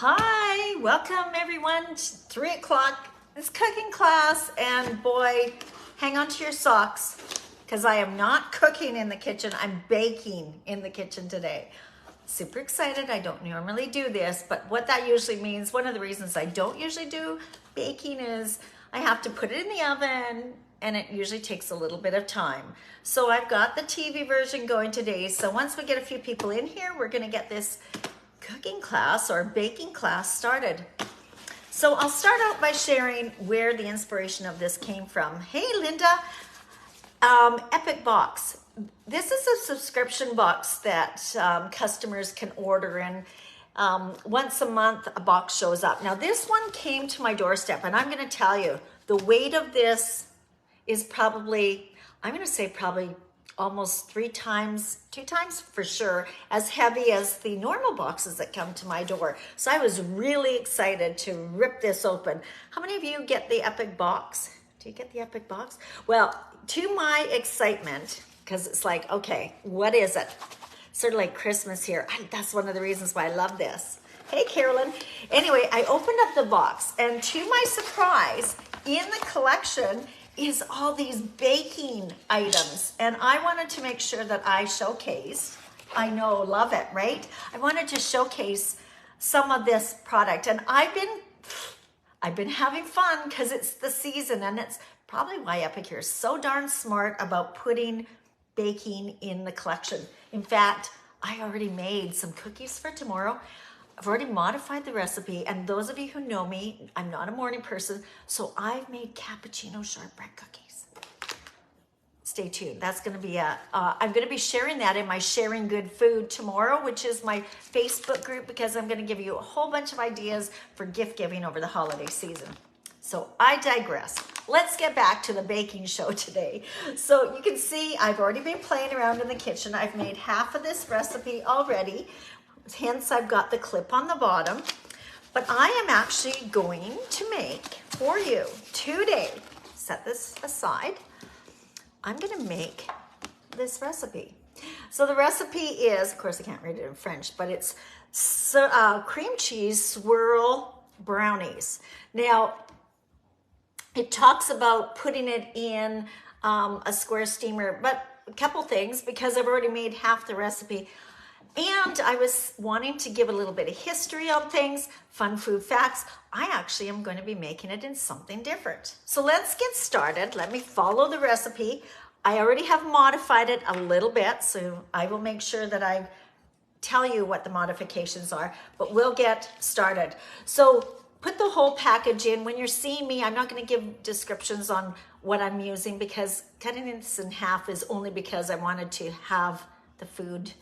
Hi, welcome everyone. It's 3 o'clock. It's cooking class, and boy, hang on to your socks because I am not cooking in the kitchen. I'm baking in the kitchen today. Super excited. I don't normally do this, but what that usually means, one of the reasons I don't usually do baking is I have to put it in the oven and it usually takes a little bit of time. So I've got the TV version going today. So once we get a few people in here, we're going to get this cooking class or baking class started. So I'll start out by sharing where the inspiration of this came from. Hey, Linda, Epic Box. This is a subscription box that customers can order, and once a month a box shows up. Now this one came to my doorstep, and I'm going to tell you the weight of this is probably, I'm going to say probably almost 2 times for sure, as heavy as the normal boxes that come to my door. So I was really excited to rip this open. How many of you get the Epic Box? Do you get the Epic Box? Well, to my excitement, because it's like, okay, what is it? Sort of like Christmas here. That's one of the reasons why I love this. Hey, Carolyn. Anyway, I opened up the box, and to my surprise, in the collection is all these baking items, and I wanted to make sure that I showcased, I know, love it, right? I wanted to showcase some of this product, and I've been having fun because it's the season, and it's probably why Epicure is so darn smart about putting baking in the collection. In fact, I already made some cookies for tomorrow. I've already modified the recipe, and those of you who know me, I'm not a morning person, so I've made cappuccino shortbread cookies. Stay tuned. That's going to be I'm going to be sharing that in my Sharing Good Food tomorrow, which is my Facebook group, because I'm going to give you a whole bunch of ideas for gift giving over the holiday season. So I digress. Let's get back to the baking show today. So you can see I've already been playing around in the kitchen. I've made half of this recipe already. Hence, I've got the clip on the bottom. But I am actually going to make for you today, set this aside, I'm going to make this recipe. So the recipe is, of course I can't read it in French, but it's cream cheese swirl brownies. Now, it talks about putting it in a square steamer, but a couple things, because I've already made half the recipe. And I was wanting to give a little bit of history on things, fun food facts. I actually am going to be making it in something different. So let's get started. Let me follow the recipe. I already have modified it a little bit, so I will make sure that I tell you what the modifications are, but we'll get started. So put the whole package in. When you're seeing me, I'm not going to give descriptions on what I'm using, because cutting this in half is only because I wanted to have the food,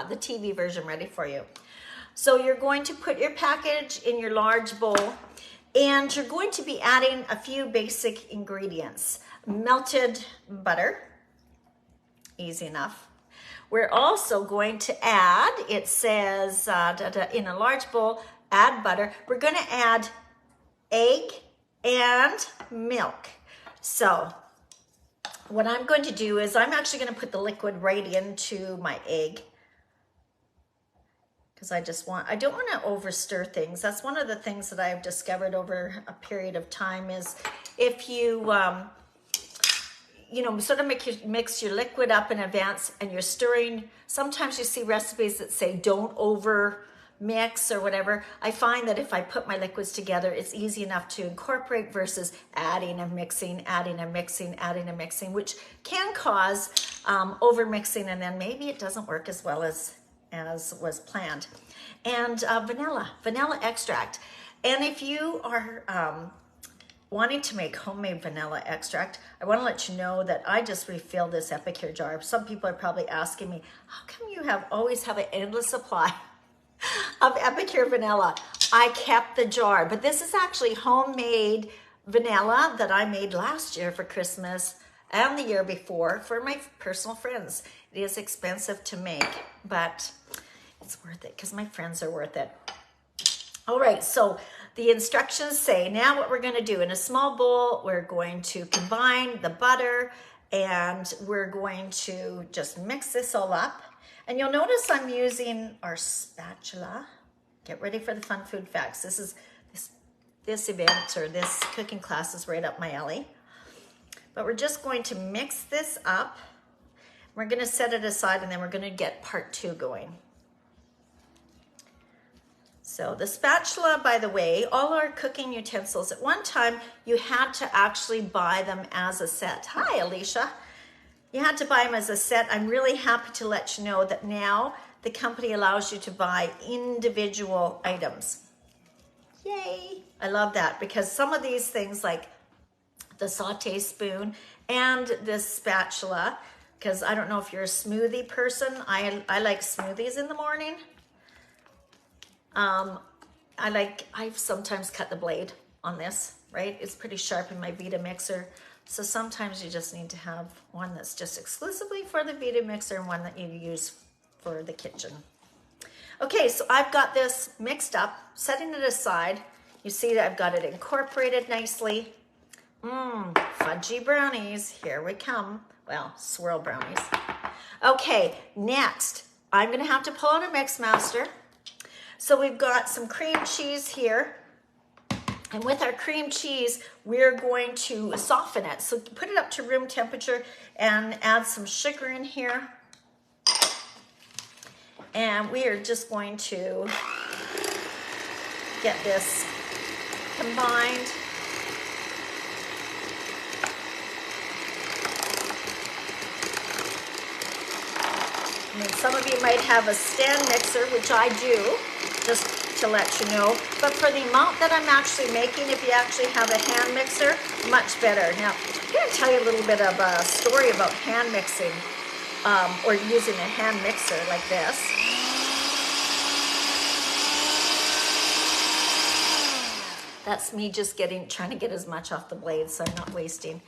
the TV version ready for you. So you're going to put your package in your large bowl, and you're going to be adding a few basic ingredients. Melted butter, easy enough. We're also going to add, it says in a large bowl, add butter. We're going to add egg and milk. So what I'm going to do is I'm actually going to put the liquid right into my egg, because I don't want to over stir things. That's one of the things that I've discovered over a period of time is if you, sort of mix your liquid up in advance and you're stirring. Sometimes you see recipes that say don't over mix or whatever. I find that if I put my liquids together, it's easy enough to incorporate versus adding and mixing, adding and mixing, adding and mixing, which can cause over mixing, and then maybe it doesn't work as well as was planned. And vanilla extract. And if you are wanting to make homemade vanilla extract, I want to let you know that I just refilled this Epicure jar. Some people are probably asking me, how come you always have an endless supply of Epicure vanilla? I kept the jar, but this is actually homemade vanilla that I made last year for Christmas and the year before for my personal friends. It is expensive to make, but it's worth it because my friends are worth it. All right, so the instructions say, now what we're going to do, in a small bowl, we're going to combine the butter, and we're going to just mix this all up. And you'll notice I'm using our spatula Get ready for the fun food facts. This event or this cooking class is right up my alley. But we're just going to mix this up. We're going to set it aside, and then we're going to get part 2 going. So the spatula, by the way, all our cooking utensils, at one time you had to actually buy them as a set. Hi, Alicia. You had to buy them as a set. I'm really happy to let you know that now the company allows you to buy individual items. Yay! I love that, because some of these things like the saute spoon and this spatula, because I don't know if you're a smoothie person. I like smoothies in the morning. I've sometimes cut the blade on this, right? It's pretty sharp in my Vita mixer. So sometimes you just need to have one that's just exclusively for the Vita mixer and one that you use for the kitchen. Okay, so I've got this mixed up, setting it aside. You see that I've got it incorporated nicely. Fudgy brownies, here we come. Well, swirl brownies. Okay, next, I'm gonna have to pull out a mix master. So we've got some cream cheese here. And with our cream cheese, we're going to soften it. So put it up to room temperature and add some sugar in here. And we are just going to get this combined. I mean, some of you might have a stand mixer, which I do, just to let you know. But for the amount that I'm actually making, if you actually have a hand mixer, much better. Now, I'm going to tell you a little bit of a story about hand mixing, or using a hand mixer like this. That's me just trying to get as much off the blade so I'm not wasting.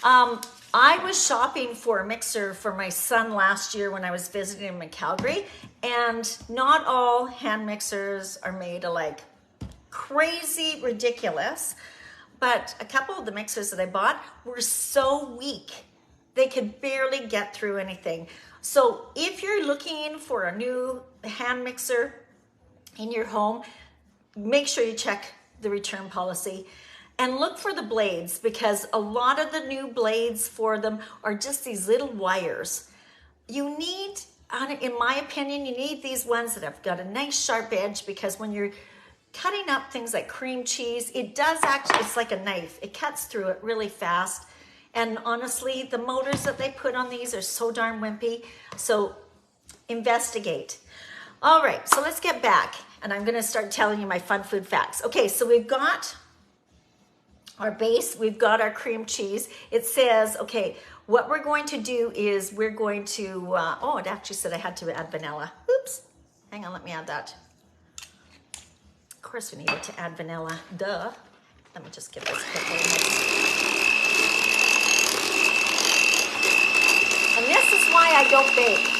I was shopping for a mixer for my son last year when I was visiting him in Calgary, and not all hand mixers are made alike. Crazy ridiculous, but a couple of the mixers that I bought were so weak. They could barely get through anything. So if you're looking for a new hand mixer in your home, make sure you check the return policy. And look for the blades, because a lot of the new blades for them are just these little wires. You need, in my opinion, you need these ones that have got a nice sharp edge, because when you're cutting up things like cream cheese, it does actually, it's like a knife. It cuts through it really fast. And honestly, the motors that they put on these are so darn wimpy. So investigate. All right, so let's get back. And I'm gonna start telling you my fun food facts. Okay, so we've got our base, we've got our cream cheese. It says, okay, what we're going to do is we're going to, oh, it actually said I had to add vanilla. Oops, hang on, let me add that. Of course we needed to add vanilla, duh. Let me just give this a quick little mix. And this is why I don't bake.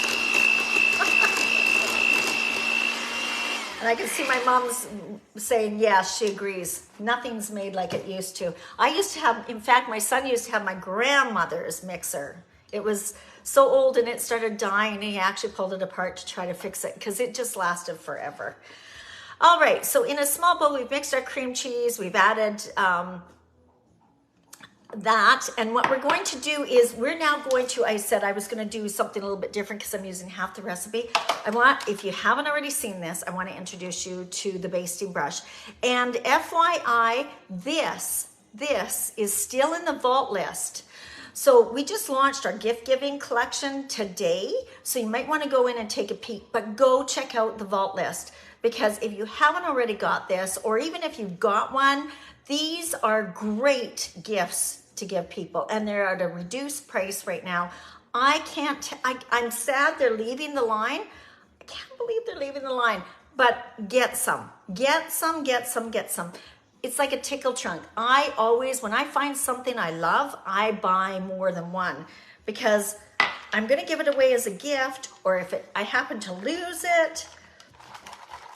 And I can see my mom's saying, yeah, she agrees. Nothing's made like it used to. I used to have, in fact, my son used to have my grandmother's mixer. It was so old and it started dying, and he actually pulled it apart to try to fix it because it just lasted forever. All right, so in a small bowl, we've mixed our cream cheese. We've added that, and what we're going to do is we're now going to, I said I was going to do something a little bit different because I'm using half the recipe. I want, if you haven't already seen this, I want to introduce you to the basting brush. And FYI, this is still in the vault list. So we just launched our gift giving collection today, so you might want to go in and take a peek, but go check out the vault list, because if you haven't already got this, or even if you've got one, these are great gifts to give people, and they're at a reduced price right now. I'm sad they're leaving the line. I can't believe they're leaving the line, but get some. It's like a tickle trunk. I always, when I find something I love, I buy more than one, because I'm gonna give it away as a gift, or if I happen to lose it,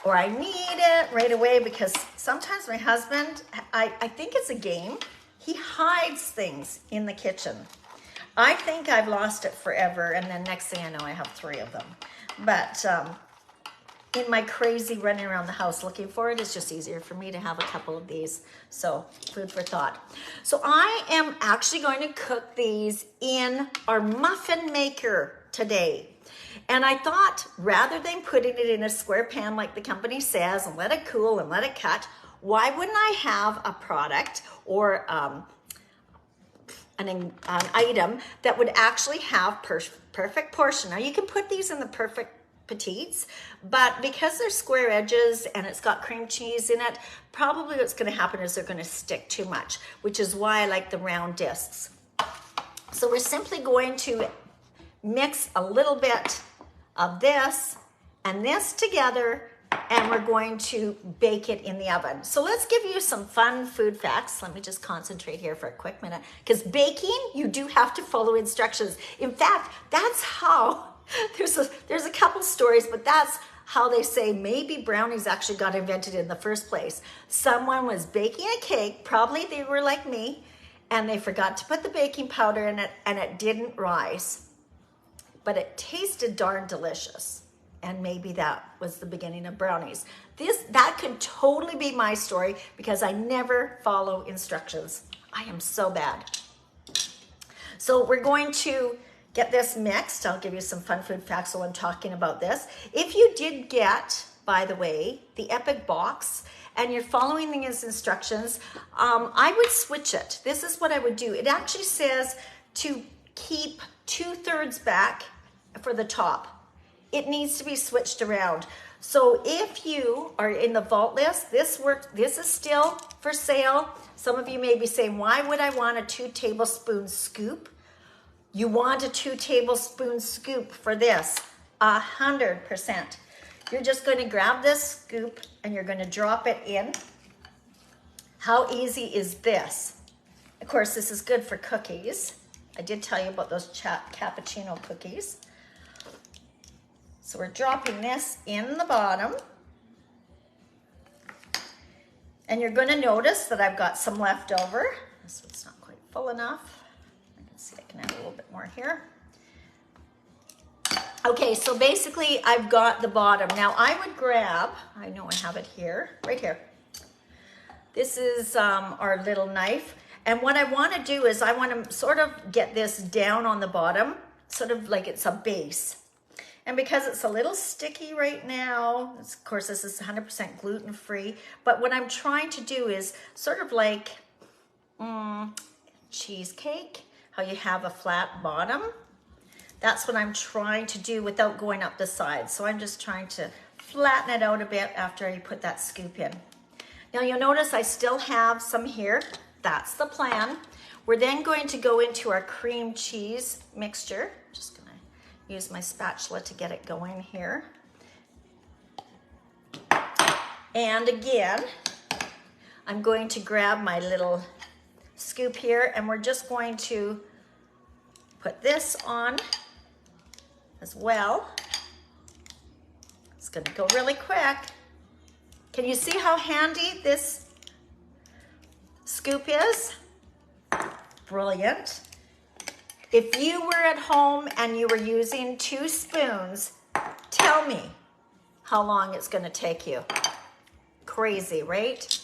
or I need it right away, because sometimes my husband, I think it's a game. He hides things in the kitchen. I think I've lost it forever, and then next thing I know, I have 3 of them. But in my crazy running around the house looking for it, it's just easier for me to have a couple of these. So food for thought. So I am actually going to cook these in our muffin maker today. And I thought, rather than putting it in a square pan like the company says and let it cool and let it cut, why wouldn't I have a product or an item that would actually have perfect portion? Now you can put these in the perfect petites, but because they're square edges and it's got cream cheese in it, probably what's going to happen is they're going to stick too much, which is why I like the round discs. So we're simply going to mix a little bit of this and this together, and we're going to bake it in the oven. So let's give you some fun food facts. Let me just concentrate here for a quick minute, because baking, you do have to follow instructions. In fact, that's how, there's a couple stories, but that's how they say maybe brownies actually got invented in the first place. Someone was baking a cake, probably they were like me, and they forgot to put the baking powder in it, and it didn't rise. But it tasted darn delicious. And maybe that was the beginning of brownies. That could totally be my story, because I never follow instructions. I am so bad. So we're going to get this mixed. I'll give you some fun food facts while I'm talking about this. If you did get, by the way, the Epic box and you're following these instructions, I would switch it. This is what I would do. It actually says to keep 2/3 back for the top. It needs to be switched around. So if you are in the vault list, this is still for sale. Some of you may be saying, why would I want a 2 tablespoon scoop? You want a 2 tablespoon scoop for this, 100%. You're just going to grab this scoop and you're going to drop it in. How easy is this? Of course, this is good for cookies. I did tell you about those cappuccino cookies. So we're dropping this in the bottom. And you're going to notice that I've got some left over. This one's not quite full enough. I can see I can add a little bit more here. Okay, so basically I've got the bottom. Now I would grab, I know I have it here, right here. This is our little knife. And what I want to do is I want to sort of get this down on the bottom, sort of like it's a base. And because it's a little sticky right now, of course this is 100% gluten-free, but what I'm trying to do is sort of like cheesecake, how you have a flat bottom. That's what I'm trying to do without going up the sides. So I'm just trying to flatten it out a bit after I put that scoop in. Now you'll notice I still have some here. That's the plan. We're then going to go into our cream cheese mixture. Just gonna use my spatula to get it going here. And again, I'm going to grab my little scoop here, and we're just going to put this on as well. It's gonna go really quick. Can you see how handy this scoop is? Brilliant. If you were at home and you were using 2 spoons, tell me how long it's going to take you. Crazy, right?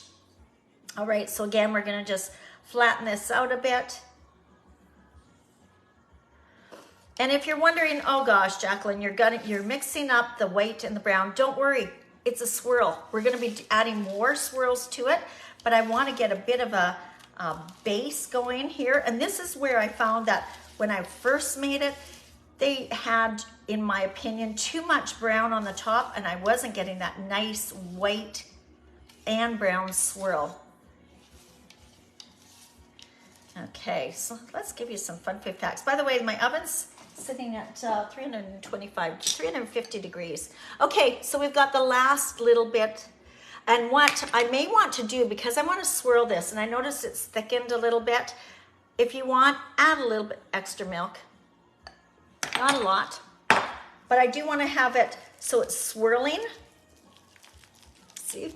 All right, so again, we're going to just flatten this out a bit. And if you're wondering, oh gosh, Jacqueline, you're mixing up the white and the brown, don't worry. It's a swirl. We're going to be adding more swirls to it, but I want to get a bit of a base going here. And this is where I found that when I first made it, they had, in my opinion, too much brown on the top, and I wasn't getting that nice white and brown swirl. Okay, so let's give you some fun food facts. By the way, my oven's sitting at 350 degrees. Okay, so we've got the last little bit. And what I may want to do, because I want to swirl this, and I notice it's thickened a little bit. If you want, add a little bit extra milk. Not a lot, but I do want to have it so it's swirling. See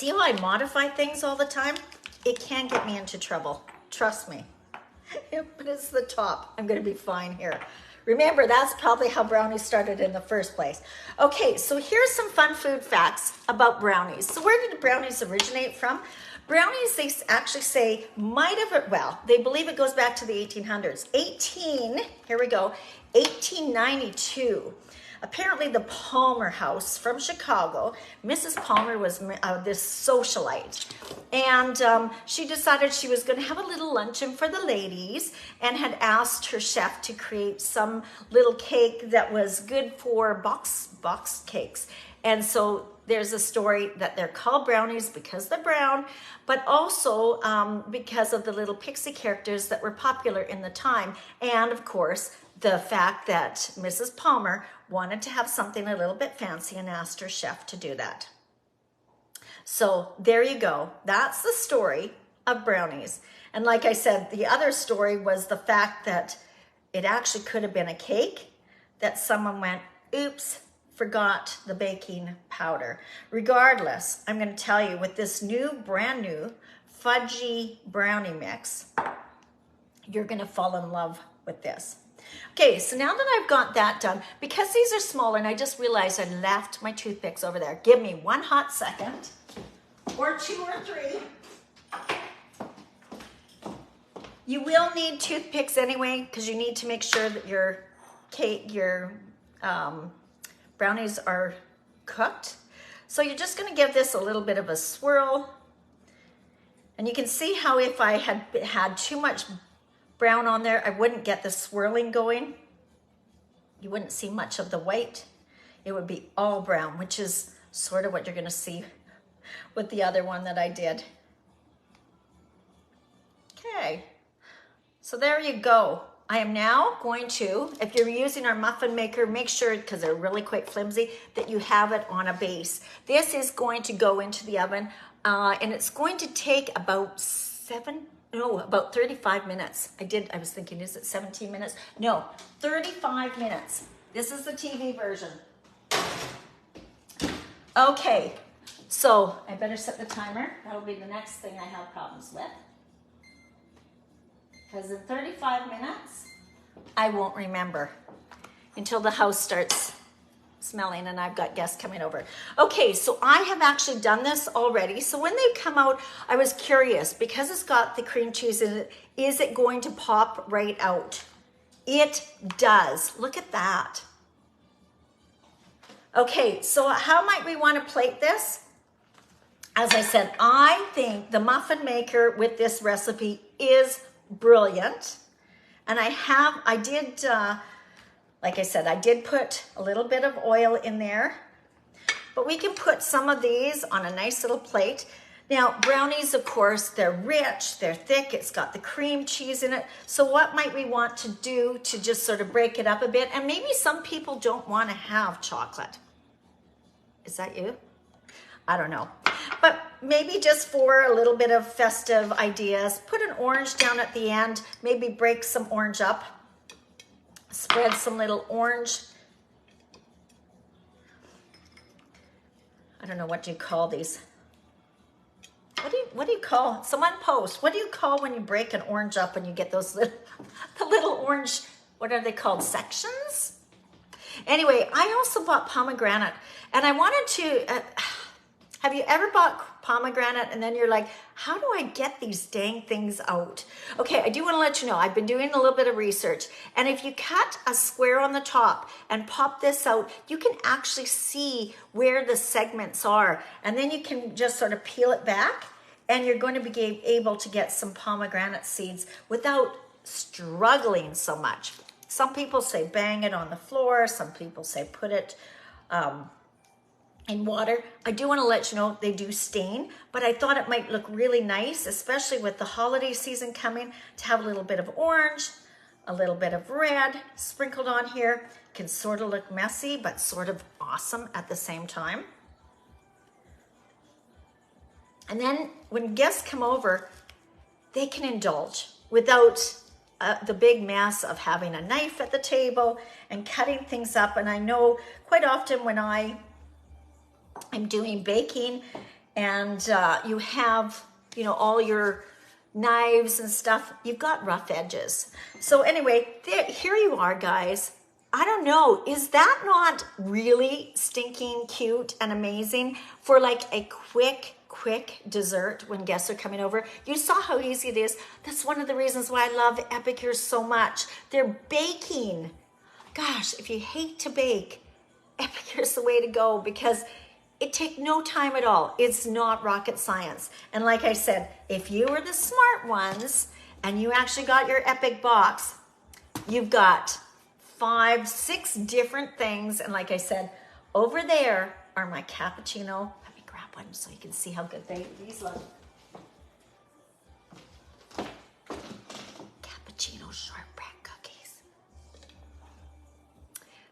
how I modify things all the time? It can get me into trouble. Trust me. But it's the top. I'm going to be fine here. Remember, that's probably how brownies started in the first place. Okay, so here's some fun food facts about brownies. So where did brownies originate from? Brownies, they actually say, might have, well, they believe it goes back to the 1800s. Here we go, 1892. Apparently the Palmer House from Chicago, Mrs. Palmer was this socialite. And she decided she was gonna have a little luncheon for the ladies and had asked her chef to create some little cake that was good for box cakes. And so there's a story that they're called brownies because they're brown, but also because of the little pixie characters that were popular in the time. And of course, the fact that Mrs. Palmer wanted to have something a little bit fancy and asked her chef to do that. So there you go. That's the story of brownies. And like I said, the other story was the fact that it actually could have been a cake that someone went, oops, forgot the baking powder. Regardless, I'm going to tell you, with this brand new fudgy brownie mix, you're going to fall in love with this. Okay, so now that I've got that done, because these are smaller, and I just realized I left my toothpicks over there. Give me one hot second, or 2 or 3. You will need toothpicks anyway, because you need to make sure that your brownies are cooked. So you're just gonna give this a little bit of a swirl. And you can see how if I had too much brown on there, I wouldn't get the swirling going. You wouldn't see much of the white. It would be all brown, which is sort of what you're gonna see with the other one that I did. Okay, so there you go. I am now going to, if you're using our muffin maker, make sure, because they're really quite flimsy, that you have it on a base. This is going to go into the oven, and it's going to take about 35 minutes. I was thinking, is it 17 minutes? No, 35 minutes. This is the TV version. Okay, so I better set the timer. That'll be the next thing I have problems with. Because in 35 minutes, I won't remember until the house starts smelling and I've got guests coming over. Okay, so I have actually done this already. So when they come out, I was curious, because it's got the cream cheese in it, is it going to pop right out? It does. Look at that. Okay, so how might we want to plate this? As I said, I think the muffin maker with this recipe is brilliant. And I did, like I said, I did put a little bit of oil in there, but we can put some of these on a nice little plate. Now, brownies, of course, they're rich, they're thick, it's got the cream cheese in it. So what might we want to do to just sort of break it up a bit? And maybe some people don't want to have chocolate. Is that you? I don't know. But maybe just for a little bit of festive ideas, put an orange down at the end, maybe break some orange up, spread some little orange. I don't know, what do you call these? What do you call, someone post, what do you call when you break an orange up and you get those little, the little orange, what are they called, sections? Anyway, I also bought pomegranate, and I wanted to, have you ever bought pomegranate and then you're like, how do I get these dang things out? Okay, I do want to let you know, I've been doing a little bit of research, and if you cut a square on the top and pop this out, you can actually see where the segments are, and then you can just sort of peel it back, and you're going to be able to get some pomegranate seeds without struggling so much. Some people say bang it on the floor, some people say put it in water. I do want to let you know they do stain, but I thought it might look really nice, especially with the holiday season coming, to have a little bit of orange, a little bit of red sprinkled on here. Can sort of look messy, but sort of awesome at the same time. And then when guests come over, they can indulge without the big mess of having a knife at the table and cutting things up. And I know quite often when I'm doing baking and you have, all your knives and stuff, you've got rough edges. So anyway, here you are, guys. I don't know, is that not really stinking cute and amazing for like a quick dessert when guests are coming over? You saw how easy it is. That's one of the reasons why I love Epicure so much. They're baking. Gosh, if you hate to bake, Epicure's the way to go because it takes no time at all. It's not rocket science. And like I said, if you were the smart ones and you actually got your Epic box, you've got 5, 6 different things. And like I said, over there are my cappuccino. Let me grab one so you can see how good these look. Cappuccino shortbread cookies.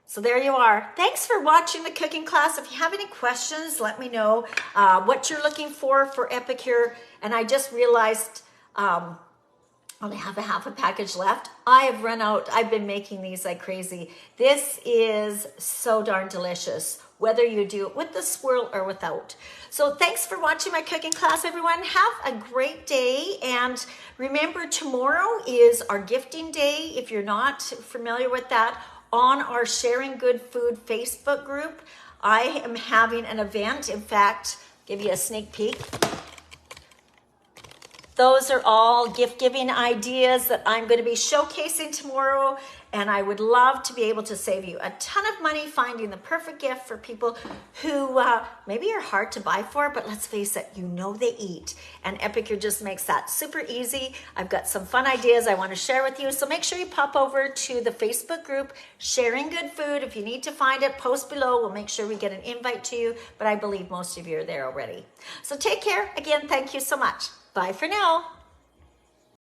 So there you are. Thanks for watching the cooking class. If you have any questions, let me know what you're looking for Epicure. And I just realized only have a half a package left. I have run out. I've been making these like crazy. This is so darn delicious, whether you do it with the swirl or without. So thanks for watching my cooking class, everyone. Have a great day. And remember, tomorrow is our gifting day. If you're not familiar with that, on our Sharing Good Food Facebook group, I am having an event. In fact, give you a sneak peek. Those are all gift-giving ideas that I'm going to be showcasing tomorrow, and I would love to be able to save you a ton of money finding the perfect gift for people who maybe are hard to buy for, but let's face it, you know they eat, and Epicure just makes that super easy. I've got some fun ideas I want to share with you, so make sure you pop over to the Facebook group, Sharing Good Food. If you need to find it, post below. We'll make sure we get an invite to you, but I believe most of you are there already. So take care. Again, thank you so much. Bye for now.